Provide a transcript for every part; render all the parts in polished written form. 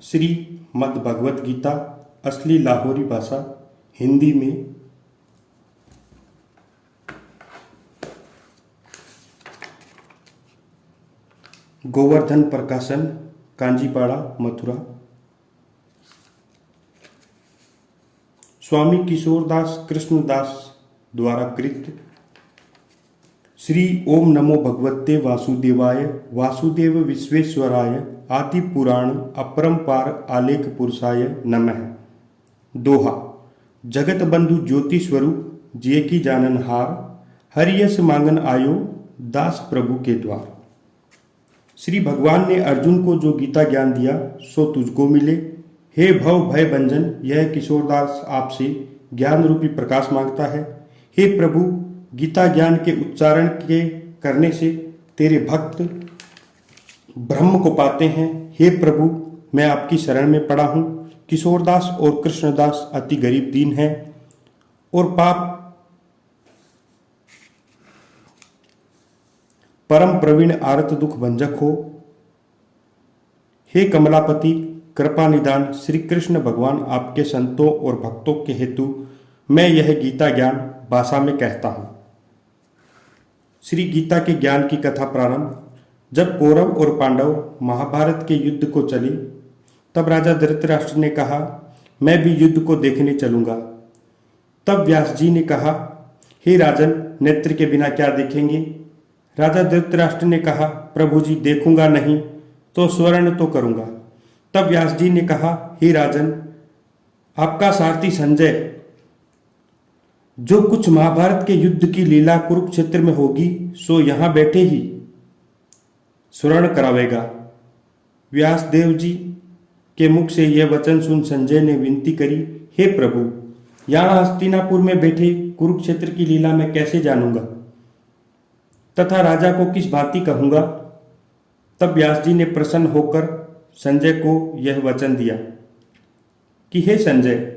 श्रीमद् भगवत गीता असली लाहौरी भाषा हिंदी में गोवर्धन प्रकाशन कांजीपाड़ा मथुरा। स्वामी किशोरदास कृष्णदास द्वारा कृत। श्री ओम नमो भगवते वासुदेवाय वासुदेव विश्वेश्वराय आदि पुराण अपरंपार आलेख पुरुषाय नमः। दोहा। जगत बंधु ज्योति स्वरूप जिय की जाननहार, हरियस मांगन आयो दास प्रभु के द्वार। श्री भगवान ने अर्जुन को जो गीता ज्ञान दिया सो तुझको मिले। हे भव भय भंजन, यह किशोरदास आपसे ज्ञान रूपी प्रकाश मांगता है। हे प्रभु, गीता ज्ञान के उच्चारण के करने से तेरे भक्त ब्रह्म को पाते हैं। हे प्रभु, मैं आपकी शरण में पड़ा हूँ। किशोरदास और कृष्णदास अति गरीब दीन हैं और पाप परम प्रवीण आरत दुख भंजक हो। हे कमलापति, कृपा निदान श्री कृष्ण भगवान आपके संतों और भक्तों के हेतु मैं यह गीता ज्ञान भाषा में कहता हूँ। श्री गीता के ज्ञान की कथा प्रारंभ। जब कौरव और पांडव महाभारत के युद्ध को चले तब राजा धृतराष्ट्र ने कहा, मैं भी युद्ध को देखने चलूंगा। तब व्यास जी ने कहा, हे राजन, नेत्र के बिना क्या देखेंगे। राजा धृतराष्ट्र ने कहा, प्रभु जी, देखूंगा नहीं तो स्वर्ण तो करूंगा। तब व्यास जी ने कहा, हे राजन, आपका सारथी संजय जो कुछ महाभारत के युद्ध की लीला कुरुक्षेत्र में होगी सो यहां बैठे ही स्वर्ण करावेगा। व्यास देव जी के मुख से यह वचन सुन संजय ने विनती करी, हे प्रभु, यहां हस्तिनापुर में बैठे कुरुक्षेत्र की लीला मैं कैसे जानूंगा तथा राजा को किस भांति कहूंगा। तब व्यास जी ने प्रसन्न होकर संजय को यह वचन दिया कि हे संजय,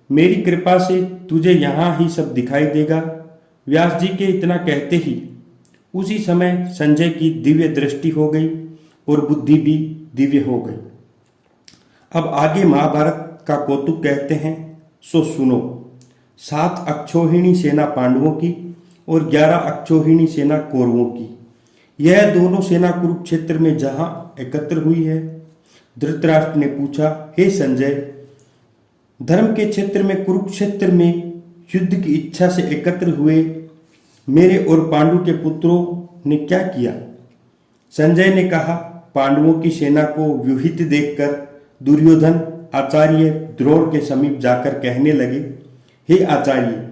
मेरी कृपा से तुझे यहां ही सब दिखाई देगा। व्यास जी के इतना कहते ही उसी समय संजय की दिव्य दृष्टि हो गई और बुद्धि भी दिव्य हो गई। अब आगे महाभारत का कौतुक कहते हैं सो सुनो। 7 अक्षौहिणी सेना पांडवों की और 11 अक्षौहिणी सेना कौरवों की, यह दोनों सेना कुरुक्षेत्र में जहां एकत्र हुई है। धृतराष्ट्र ने पूछा, हे संजय, धर्म के क्षेत्र में कुरुक्षेत्र में युद्ध की इच्छा से एकत्र हुए मेरे और पांडु के पुत्रों ने क्या किया। संजय ने कहा, पांडवों की सेना को व्यूहित देखकर दुर्योधन आचार्य द्रोण के समीप जाकर कहने लगे, हे आचार्य,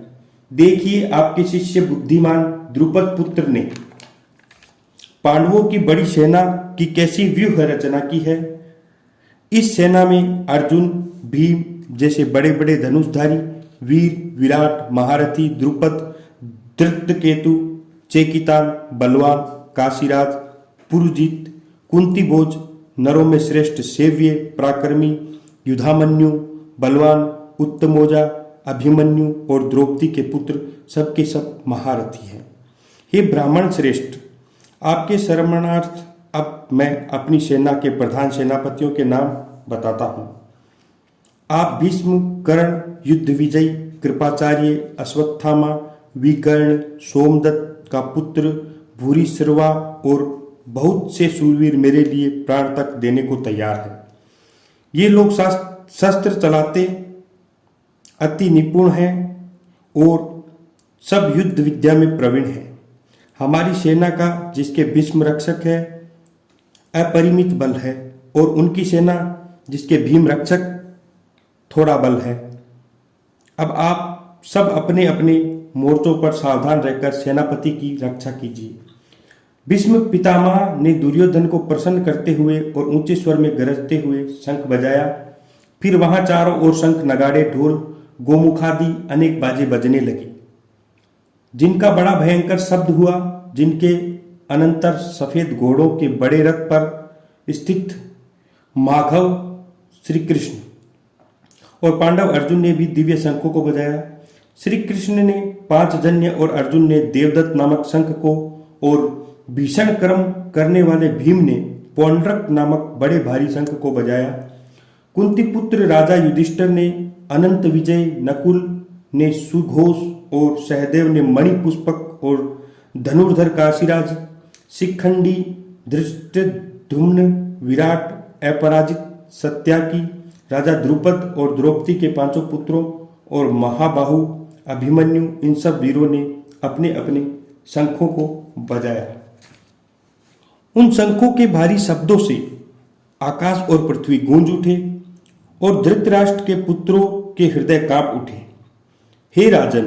देखिए आपके शिष्य बुद्धिमान द्रुपद पुत्र ने पांडवों की बड़ी सेना की कैसी व्यूह रचना की है। इस सेना में अर्जुन, भीम जैसे बड़े बड़े धनुषधारी वीर, विराट, महारथी, द्रुपद, धृतकेतु, चेकितान, बलवान, काशीराज, पुरुजित, कुंती भोज, नरों में श्रेष्ठ सेव्य, पराक्रमी, युधामन्यु, बलवान, उत्तमोजा, अभिमन्यु और द्रौपदी के पुत्र सबके सब महारथी हैं। हे ब्राह्मण श्रेष्ठ, आपके शरणार्थ अब मैं अपनी सेना के प्रधान सेनापतियों के नाम बताता हूँ। आप भीष्म, कर्ण, युद्ध विजयी, कृपाचार्य, अश्वत्थामा, विकर्ण, सोमदत्त का पुत्र भूरिश्रवा और बहुत से शूरवीर मेरे लिए प्राण तक देने को तैयार है। ये लोग शस्त्र चलाते अति निपुण हैं और सब युद्ध विद्या में प्रवीण हैं। हमारी सेना का जिसके भीष्म रक्षक है अपरिमित बल है और उनकी सेना जिसके भीम रक्षक थोड़ा बल है। अब आप सब अपने अपने मोर्चों पर सावधान रहकर सेनापति की रक्षा कीजिए। भीष्म पितामह ने दुर्योधन को प्रसन्न करते हुए और ऊंचे स्वर में गरजते हुए शंख बजाया। फिर वहां चारों ओर शंख, नगाड़े, ढोल, गोमुखादि अनेक बाजे बजने लगे, जिनका बड़ा भयंकर शब्द हुआ। जिनके अनंतर सफेद घोड़ों के बड़े रथ पर स्थित माधव श्री कृष्ण और पांडव अर्जुन ने भी दिव्य शंखों को बजाया। श्री कृष्ण ने 5 जन्य और अर्जुन ने देवदत्त नामक शंख को और भीषण कर्म करने वाले भीम ने पौंड्रक नामक बड़े भारी शंख को बजाया। कुंती पुत्र राजा युधिष्ठिर ने अनंत विजय, नकुल ने सुघोष और सहदेव ने मणिपुष्पक और धनुर्धर काशीराज, शिखंडी, धृष्टद्युम्न, विराट, अपराजित, सत्याकी, राजा द्रुपद और द्रौपदी के पांचों पुत्रों और महाबाहु अभिमन्यु, इन सब वीरों ने अपने अपने शंखों को बजाया। उन शंखों के भारी शब्दों से आकाश और पृथ्वी गूंज उठे और धृतराष्ट्र के पुत्रों के हृदय कांप उठे। हे राजन,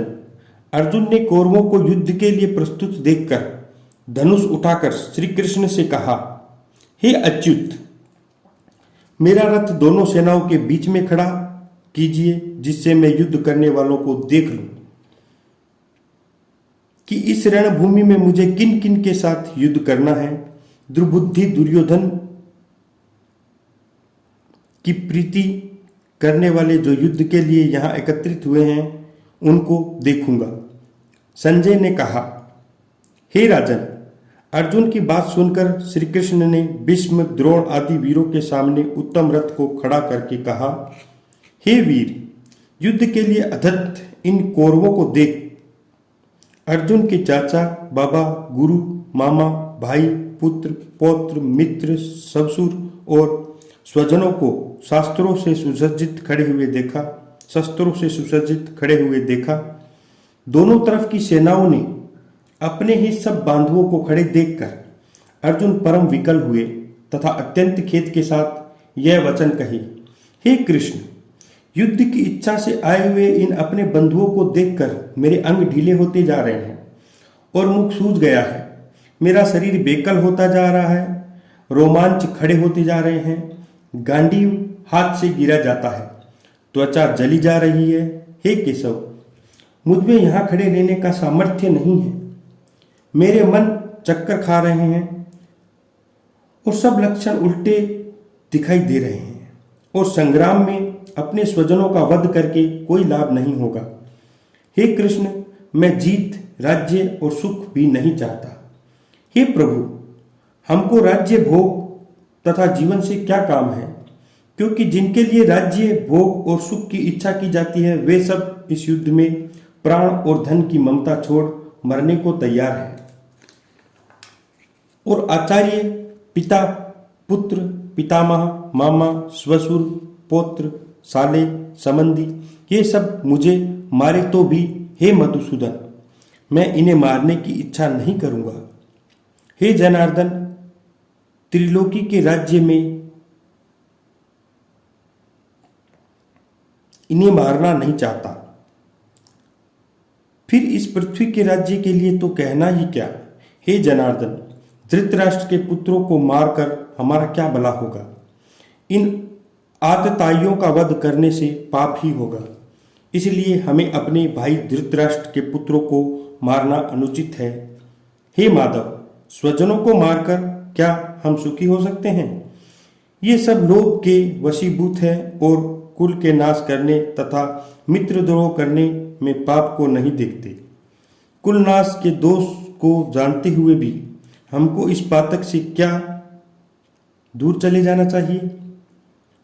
अर्जुन ने कौरवों को युद्ध के लिए प्रस्तुत देखकर धनुष उठाकर श्री कृष्ण से कहा, हे अच्युत, मेरा रथ दोनों सेनाओं के बीच में खड़ा कीजिए, जिससे मैं युद्ध करने वालों को देख लूं कि इस रणभूमि में मुझे किन किन के साथ युद्ध करना है। दुर्बुद्धि दुर्योधन की प्रीति करने वाले जो युद्ध के लिए यहां एकत्रित हुए हैं, उनको देखूंगा। संजय ने कहा, हे राजन, अर्जुन की बात सुनकर श्री कृष्ण ने भीष्म, द्रोण आदि वीरों के सामने उत्तम रथ को खड़ा करके कहा, हे वीर, युद्ध के लिए अधत्त इन कौरवों को देख। अर्जुन के चाचा, बाबा, गुरु, मामा, भाई, पुत्र, पौत्र, मित्र, ससुर और स्वजनों को शस्त्रों से सुसज्जित खड़े हुए देखा। दोनों तरफ की सेनाओं ने अपने ही सब बांधवों को खड़े देखकर अर्जुन परम विकल हुए तथा अत्यंत खेद के साथ यह वचन कहे, हे कृष्ण, युद्ध की इच्छा से आए हुए इन अपने बंधुओं को देखकर मेरे अंग ढीले होते जा रहे हैं और मुख सूज गया है। मेरा शरीर बेकल होता जा रहा है, रोमांच खड़े होते जा रहे हैं, गांडीव हाथ से गिरा जाता है, त्वचा जली जा रही है। हे केशव, मुझमें यहां खड़े रहने का सामर्थ्य नहीं है। मेरे मन चक्कर खा रहे हैं और सब लक्षण उल्टे दिखाई दे रहे हैं और संग्राम में अपने स्वजनों का वध करके कोई लाभ नहीं होगा। हे कृष्ण, मैं जीत, राज्य और सुख भी नहीं चाहता। हे प्रभु, हमको राज्य, भोग तथा जीवन से क्या काम है, क्योंकि जिनके लिए राज्य, भोग और सुख की इच्छा की जाती है, वे सब इस युद्ध में प्राण और धन की ममता छोड़ मरने को तैयार है। और आचार्य, पिता, पुत्र, पितामह, मामा, स्वसुर, पौत्र, साले, संबंधी, ये सब मुझे मारे तो भी हे मधुसूदन, मैं इन्हें मारने की इच्छा नहीं करूंगा। हे जनार्दन, त्रिलोकी के राज्य में इन्हें मारना नहीं चाहता। फिर इस पृथ्वी के राज्य के लिए तो कहना ही क्या। हे जनार्दन, धृतराष्ट्र के पुत्रों को मारकर हमारा क्या भला होगा। इन आतताइयों का वध करने से पाप ही होगा। इसलिए हमें अपने भाई धृतराष्ट्र के पुत्रों को मारना अनुचित है। हे माधव, स्वजनों को मारकर क्या हम सुखी हो सकते हैं? ये सब लोभ के वशीभूत है और कुल के नाश करने तथा मित्रद्रोह करने में पाप को नहीं देखते। कुल नाश के दोष को जानते हुए भी हमको इस पातक से क्या दूर चले जाना चाहिए।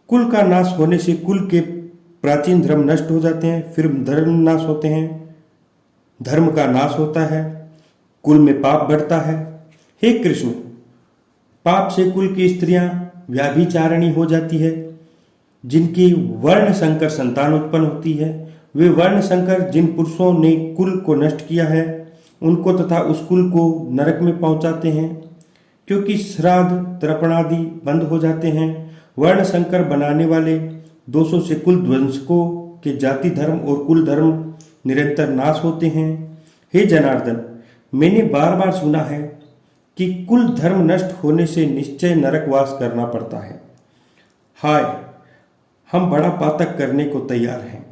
कुल का नाश होने से कुल के प्राचीन धर्म नष्ट हो जाते हैं, फिर धर्म नाश होते हैं, धर्म का नाश होता है, कुल में पाप बढ़ता है। हे कृष्ण, पाप से कुल की स्त्रियां व्याभिचारिणी हो जाती है, जिनकी वर्ण संकर संतान उत्पन्न होती है। वे वर्ण संकर जिन पुरुषों ने कुल को नष्ट किया है, उनको तथा उस कुल को नरक में पहुंचाते हैं, क्योंकि श्राद्ध तर्पणादि बंद हो जाते हैं। वर्ण संकर बनाने वाले दोषों से कुल ध्वंसकों के जाति धर्म और कुल धर्म निरंतर नाश होते हैं। हे जनार्दन, मैंने बार बार सुना है कि कुल धर्म नष्ट होने से निश्चय नरकवास करना पड़ता है। हाय, हम बड़ा पातक करने को तैयार हैं।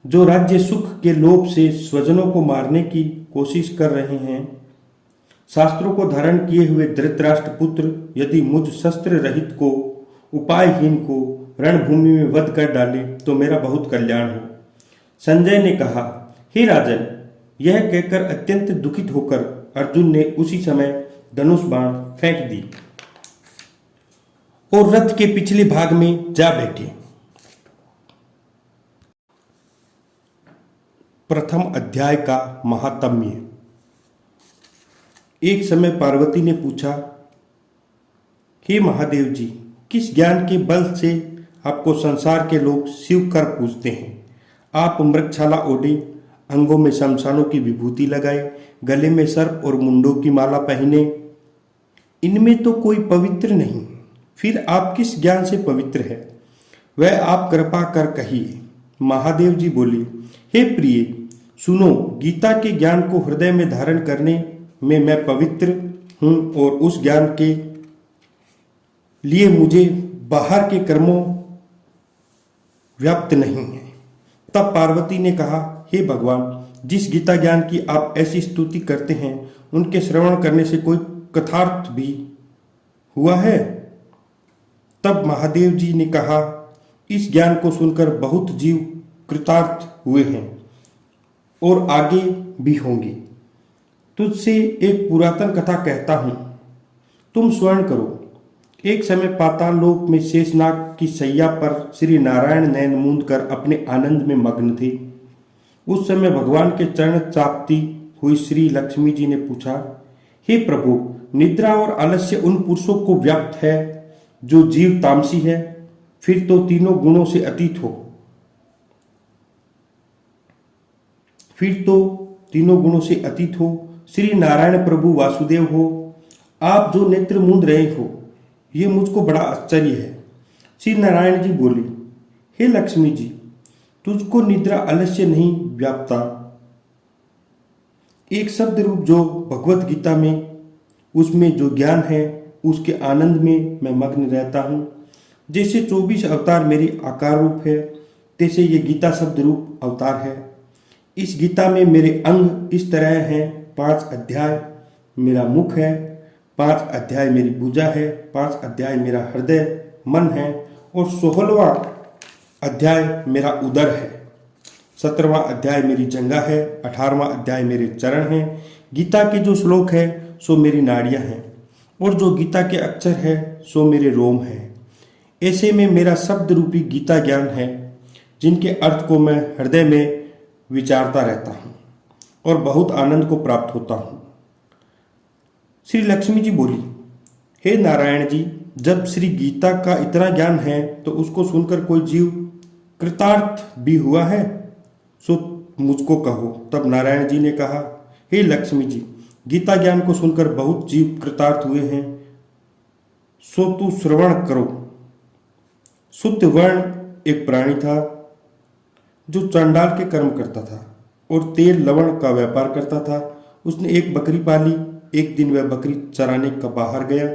जो राज्य सुख के लोभ से स्वजनों को मारने की कोशिश कर रहे हैं, शास्त्रों को धारण किए हुए धृतराष्ट्र पुत्र यदि मुझ शस्त्र रहित को, उपायहीन को रणभूमि में वध कर डाले तो मेरा बहुत कल्याण हो। संजय ने कहा, हे राजन, यह कहकर अत्यंत दुखित होकर अर्जुन ने उसी समय धनुष बाण फेंक दी और रथ के पिछले भाग में जा बैठे। प्रथम अध्याय का महात्म्य। एक समय पार्वती ने पूछा, हे महादेव जी, किस ज्ञान के बल से आपको संसार के लोग शिव कर पूजते हैं? आप मृगछाला ओढ़े, अंगों में शमशानों की विभूति लगाए, गले में सर्प और मुंडों की माला पहने, इनमें तो कोई पवित्र नहीं, फिर आप किस ज्ञान से पवित्र है? वह आप कृपा कर कहिए। महादेव जी बोले, हे प्रिय, सुनो, गीता के ज्ञान को हृदय में धारण करने में मैं पवित्र हूँ और उस ज्ञान के लिए मुझे बाहर के कर्मों व्याप्त नहीं है। तब पार्वती ने कहा, हे भगवान, जिस गीता ज्ञान की आप ऐसी स्तुति करते हैं, उनके श्रवण करने से कोई कृतार्थ भी हुआ है? तब महादेव जी ने कहा, इस ज्ञान को सुनकर बहुत जीव कृतार्थ हुए हैं और आगे भी होंगे। तुझसे एक पुरातन कथा कहता हूं, तुम स्मरण करो। एक समय पाताल लोक में शेषनाग की शैया पर श्री नारायण नयन मूंद कर अपने आनंद में मग्न थे। उस समय भगवान के चरण चापती हुई श्री लक्ष्मी जी ने पूछा, हे प्रभु, निद्रा और आलस्य उन पुरुषों को व्याप्त है जो जीव तामसी है, फिर तो तीनों गुणों से अतीत हो। श्री नारायण प्रभु वासुदेव हो, आप जो नेत्र मूंद रहे हो, ये मुझको बड़ा आश्चर्य है। श्री नारायण जी बोले, हे लक्ष्मी जी, तुझको निद्रा आलस्य नहीं व्यापता। एक शब्द रूप जो भगवत गीता में, उसमें जो ज्ञान है, उसके आनंद में मैं मग्न रहता हूँ। जैसे 24 अवतार मेरी आकार रूप है, तैसे ये गीता शब्द रूप अवतार है। इस गीता में मेरे अंग इस तरह हैं, 5 अध्याय मेरा मुख है, 5 अध्याय मेरी भुजा है, 5 अध्याय मेरा हृदय मन है और 16वां अध्याय मेरा उदर है, 17वां अध्याय मेरी जंघा है, 18वां अध्याय मेरे चरण हैं। गीता के जो श्लोक है सो मेरी नाड़ियां हैं और जो गीता के अक्षर है सो मेरे रोम हैं। ऐसे में मेरा शब्द रूपी गीता ज्ञान है, जिनके अर्थ को मैं हृदय में विचारता रहता हूँ और बहुत आनंद को प्राप्त होता हूँ। श्री लक्ष्मी जी बोली, हे नारायण जी, जब श्री गीता का इतना ज्ञान है तो उसको सुनकर कोई जीव कृतार्थ भी हुआ है, सो मुझको कहो। तब नारायण जी ने कहा, हे लक्ष्मी जी, गीता ज्ञान को सुनकर बहुत जीव कृतार्थ हुए हैं, सो तू श्रवण करो। शुद्धवर्ण एक प्राणी था जो चंडाल के कर्म करता था और तेल लवण का व्यापार करता था। उसने एक बकरी पाली। एक दिन वह बकरी चराने का बाहर गया,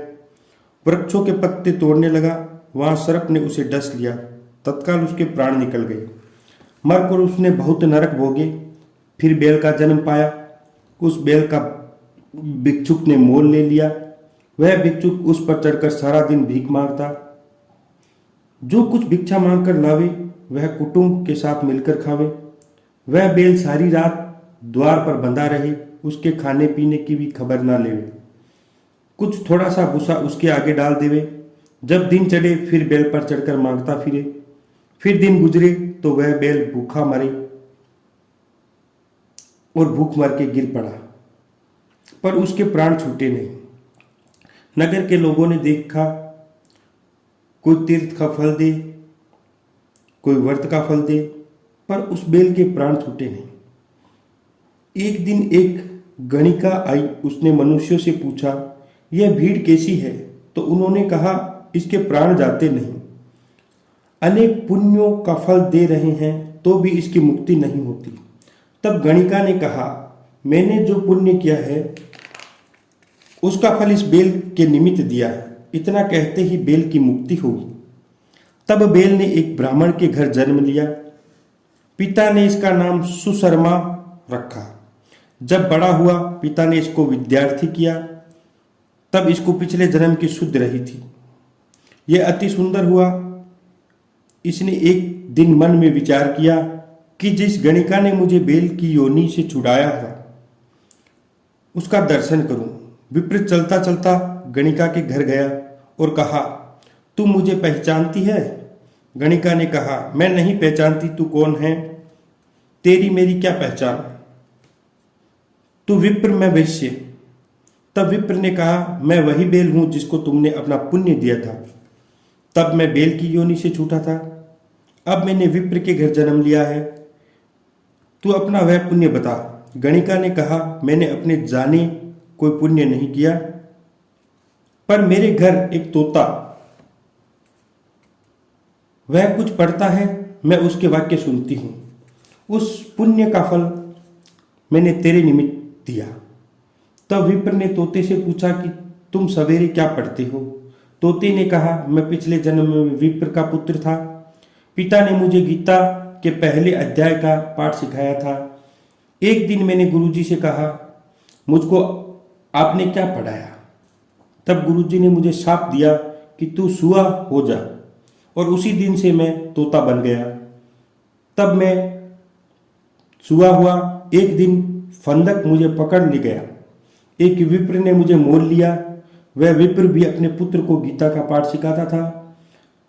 वृक्षों के पत्ते तोड़ने लगा। वहां सर्प ने उसे डस लिया, तत्काल उसके प्राण निकल गए। मरकर उसने बहुत नरक भोगे, फिर बैल का जन्म पाया। उस बैल का भिक्षुक ने मोल ले लिया। वह भिक्षुक उस पर चढ़कर सारा दिन भीख मांगता। जो कुछ भिक्षा मांगकर लावे वह कुटुंब के साथ मिलकर खावे। वह बैल सारी रात द्वार पर बंधा रहे, उसके खाने पीने की भी खबर ना लेवे। कुछ थोड़ा सा भूसा उसके आगे डाल देवे। जब दिन चढ़े फिर बैल पर चढ़कर मांगता फिरे। फिर दिन गुजरे तो वह बैल भूखा मरे और भूख मर के गिर पड़ा, पर उसके प्राण छूटे नहीं। नगर के लोगों ने देखा, कोई तीर्थ का फल दे, कोई व्रत का फल दे, पर उस बैल के प्राण छूटे नहीं। एक दिन एक गणिका आई। उसने मनुष्यों से पूछा, यह भीड़ कैसी है? तो उन्होंने कहा, इसके प्राण जाते नहीं, अनेक पुण्यों का फल दे रहे हैं तो भी इसकी मुक्ति नहीं होती। तब गणिका ने कहा, मैंने जो पुण्य किया है उसका फल इस बेल के निमित्त दिया है। इतना कहते ही बेल की मुक्ति हुई। तब बेल ने एक ब्राह्मण के घर जन्म लिया। पिता ने इसका नाम सुशर्मा रखा। जब बड़ा हुआ पिता ने इसको विद्यार्थी किया। तब इसको पिछले जन्म की शुद्ध रही थी। यह अति सुंदर हुआ। इसने एक दिन मन में विचार किया कि जिस गणिका ने मुझे बेल की योनि से छुड़ाया था उसका दर्शन करूं। विपरीत चलता चलता गणिका के घर गया और कहा, तू मुझे पहचानती है? गणिका ने कहा, मैं नहीं पहचानती, तू कौन है? तेरी मेरी क्या पहचान? तू विप्र, मैं वैश्य। तब विप्र ने कहा, मैं वही बेल हूं जिसको तुमने अपना पुण्य दिया था। तब मैं बेल की योनि से छूटा था, अब मैंने विप्र के घर जन्म लिया है। तू अपना वह पुण्य बता। गणिका ने कहा, मैंने अपने जाने कोई पुण्य नहीं किया, पर मेरे घर एक तोता, वह कुछ पढ़ता है, मैं उसके वाक्य सुनती हूँ। उस पुण्य का फल मैंने तेरे निमित्त दिया। तब विप्र ने तोते से पूछा कि तुम सवेरे क्या पढ़ते हो? तोते ने कहा, मैं पिछले जन्म में विप्र का पुत्र था। पिता ने मुझे गीता के पहले अध्याय का पाठ सिखाया था। एक दिन मैंने गुरुजी से कहा, मुझको आपने क्या पढ़ाया? तब गुरुजी ने मुझे शाप दिया कि तू सुआ हो जा, और उसी दिन से मैं तोता बन गया। तब मैं सुआ हुआ। एक दिन फंदक मुझे पकड़ ले गया। एक विप्र ने मुझे मोल लिया। वह विप्र भी अपने पुत्र को गीता का पाठ सिखाता था।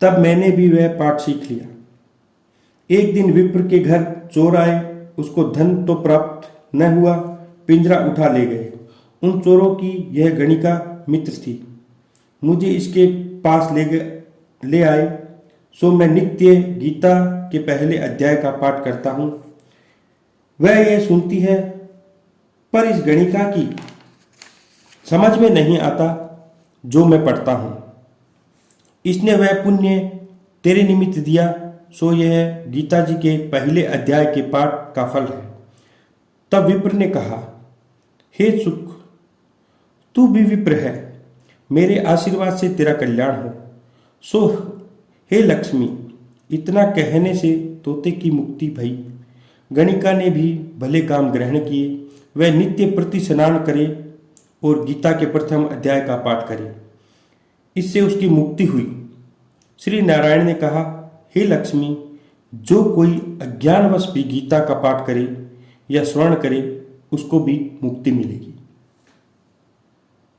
तब मैंने भी वह पाठ सीख लिया। एक दिन विप्र के घर चोर आए। उसको धन तो प्राप्त न हुआ, पिंजरा उठा ले गए। उन चोरों की यह गणिका मित्र थी। मुझे इसके पास ले आए, सो मैं नित्य गीता के पहले अध्याय का पाठ करता हूँ। वह यह सुनती है, पर इस गणिका की समझ में नहीं आता जो मैं पढ़ता हूँ। इसने वह पुण्य तेरे निमित्त दिया, सो यह गीता जी के पहले अध्याय के पाठ का फल है। तब विप्र ने कहा, हे सुख, तू भी विप्र है, मेरे आशीर्वाद से तेरा कल्याण हो। सो हे लक्ष्मी। इतना कहने से तोते की मुक्ति भई। गणिका ने भी भले काम ग्रहण किए। वह नित्य प्रति स्नान करे और गीता के प्रथम अध्याय का पाठ करे। इससे उसकी मुक्ति हुई। श्री नारायण ने कहा, हे लक्ष्मी, जो कोई अज्ञानवश भी गीता का पाठ करे या श्रवण करे, उसको भी मुक्ति मिलेगी।